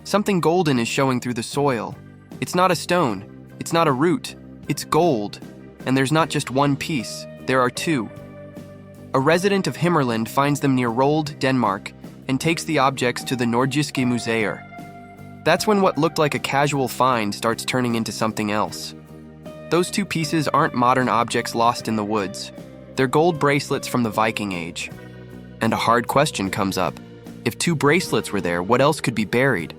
Something golden is showing through the soil. It's not a stone, it's not a root, it's gold. And there's not just one piece, there are two. A resident of Himmerland finds them near Rold, Denmark, and takes the objects to the Nordiske Museer. That's when what looked like a casual find starts turning into something else. Those two pieces aren't modern objects lost in the woods. They're gold bracelets from the Viking Age. And a hard question comes up. If two bracelets were there, what else could be buried?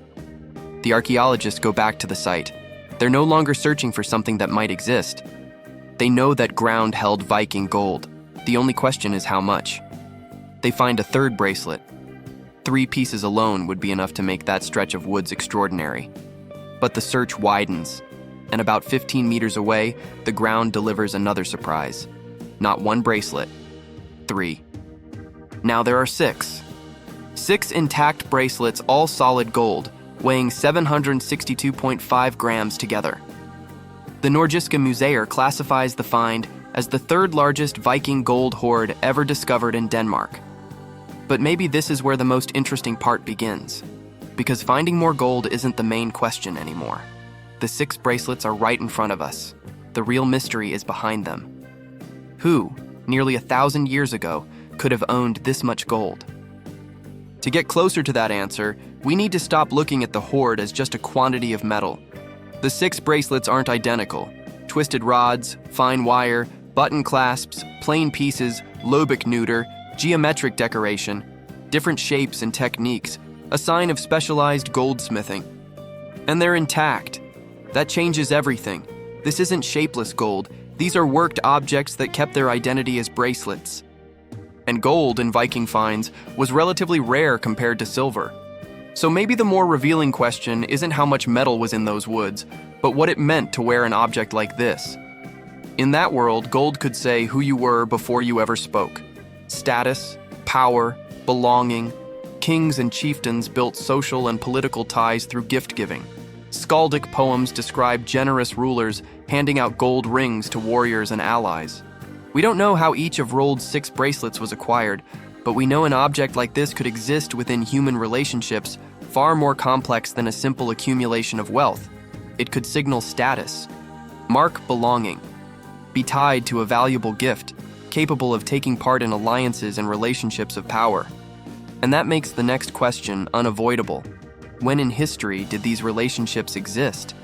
The archaeologists go back to the site. They're no longer searching for something that might exist. They know that ground held Viking gold. The only question is how much. They find a third bracelet. 3 pieces alone would be enough to make that stretch of woods extraordinary. But the search widens, and about 15 meters away, the ground delivers another surprise. Not 1 bracelet, 3. Now there are 6. 6 intact bracelets, all solid gold, weighing 762.5 grams together. The Nordiske Museer classifies the find as the 3rd largest Viking gold hoard ever discovered in Denmark. But maybe this is where the most interesting part begins, because finding more gold isn't the main question anymore. The 6 bracelets are right in front of us. The real mystery is behind them. Who, nearly 1,000 years ago, could have owned this much gold? To get closer to that answer, we need to stop looking at the hoard as just a quantity of metal. The 6 bracelets aren't identical. Twisted rods, fine wire, button clasps, plain pieces, lobic neuter, geometric decoration, different shapes and techniques, a sign of specialized goldsmithing. And they're intact. That changes everything. This isn't shapeless gold. These are worked objects that kept their identity as bracelets. And gold in Viking finds was relatively rare compared to silver. So maybe the more revealing question isn't how much metal was in those woods, but what it meant to wear an object like this. In that world, gold could say who you were before you ever spoke. Status, power, belonging. Kings and chieftains built social and political ties through gift-giving. Skaldic poems describe generous rulers handing out gold rings to warriors and allies. We don't know how each of Rold's 6 bracelets was acquired, but we know an object like this could exist within human relationships far more complex than a simple accumulation of wealth. It could signal status, mark belonging, be tied to a valuable gift, capable of taking part in alliances and relationships of power. And that makes the next question unavoidable. When in history did these relationships exist?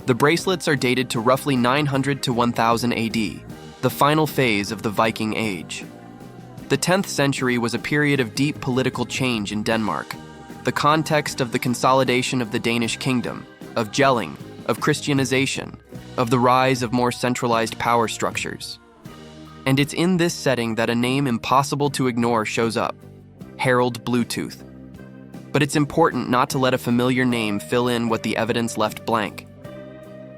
The bracelets are dated to roughly 900 to 1000 AD, the final phase of the Viking Age. The 10th century was a period of deep political change in Denmark, the context of the consolidation of the Danish kingdom, of gelling, of Christianization, of the rise of more centralized power structures. And it's in this setting that a name impossible to ignore shows up: Harald Bluetooth. But it's important not to let a familiar name fill in what the evidence left blank.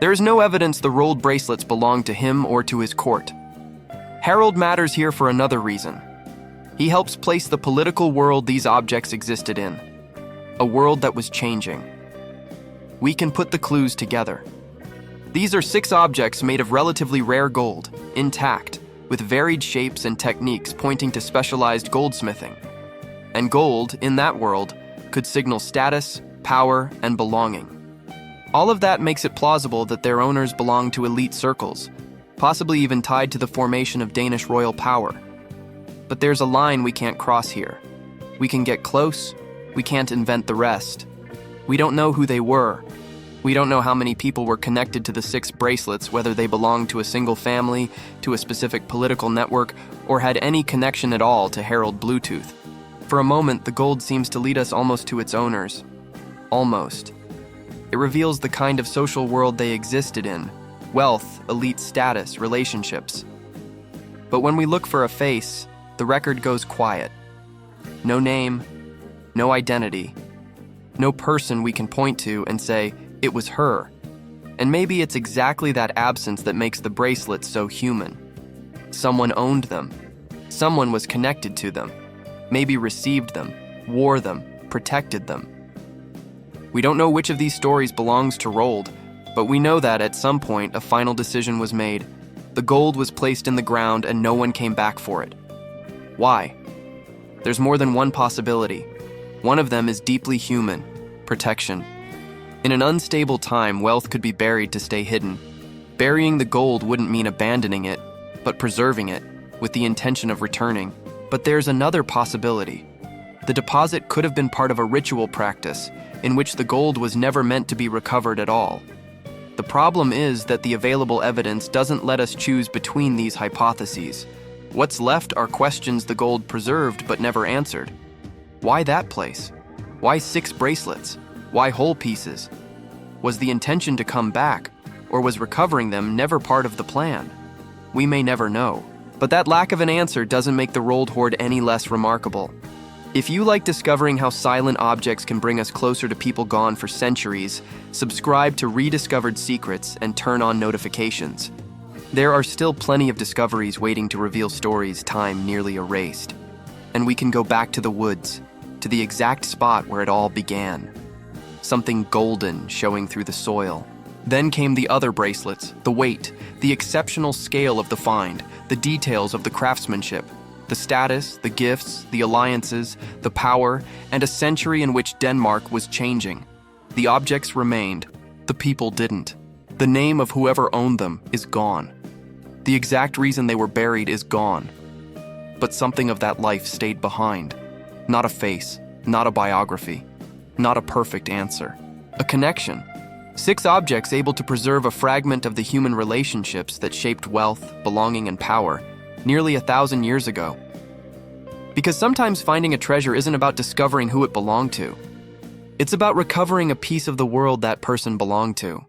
There is no evidence the Rold bracelets belonged to him or to his court. Harald matters here for another reason. He helps place the political world these objects existed in, a world that was changing. We can put the clues together. These are 6 objects made of relatively rare gold, intact, with varied shapes and techniques pointing to specialized goldsmithing. And gold, in that world, could signal status, power, and belonging. All of that makes it plausible that their owners belonged to elite circles, possibly even tied to the formation of Danish royal power. But there's a line we can't cross here. We can get close, we can't invent the rest. We don't know who they were. We don't know how many people were connected to the 6 bracelets, whether they belonged to a single family, to a specific political network, or had any connection at all to Harald Bluetooth. For a moment, the gold seems to lead us almost to its owners. Almost. It reveals the kind of social world they existed in: wealth, elite status, relationships. But when we look for a face, the record goes quiet. No name, no identity, no person we can point to and say, it was her. And maybe it's exactly that absence that makes the bracelets so human. Someone owned them. Someone was connected to them. Maybe received them, wore them, protected them. We don't know which of these stories belongs to Rold, but we know that at some point a final decision was made. The gold was placed in the ground and no one came back for it. Why? There's more than one possibility. One of them is deeply human. protection. In an unstable time, wealth could be buried to stay hidden. Burying the gold wouldn't mean abandoning it, but preserving it, with the intention of returning. But there's another possibility. The deposit could have been part of a ritual practice, in which the gold was never meant to be recovered at all. The problem is that the available evidence doesn't let us choose between these hypotheses. What's left are questions the gold preserved but never answered. Why that place? Why 6 bracelets? Why whole pieces? Was the intention to come back, or was recovering them never part of the plan? We may never know. But that lack of an answer doesn't make the rolled hoard any less remarkable. If you like discovering how silent objects can bring us closer to people gone for centuries, subscribe to Rediscovered Secrets and turn on notifications. There are still plenty of discoveries waiting to reveal stories time nearly erased. And we can go back to the woods, to the exact spot where it all began. Something golden showing through the soil. Then came the other bracelets, the weight, the exceptional scale of the find, the details of the craftsmanship, the status, the gifts, the alliances, the power, and a century in which Denmark was changing. The objects remained, the people didn't. The name of whoever owned them is gone. The exact reason they were buried is gone. But something of that life stayed behind. Not a face, not a biography, not a perfect answer. A connection. 6 objects able to preserve a fragment of the human relationships that shaped wealth, belonging, and power nearly 1,000 years ago. Because sometimes finding a treasure isn't about discovering who it belonged to. It's about recovering a piece of the world that person belonged to.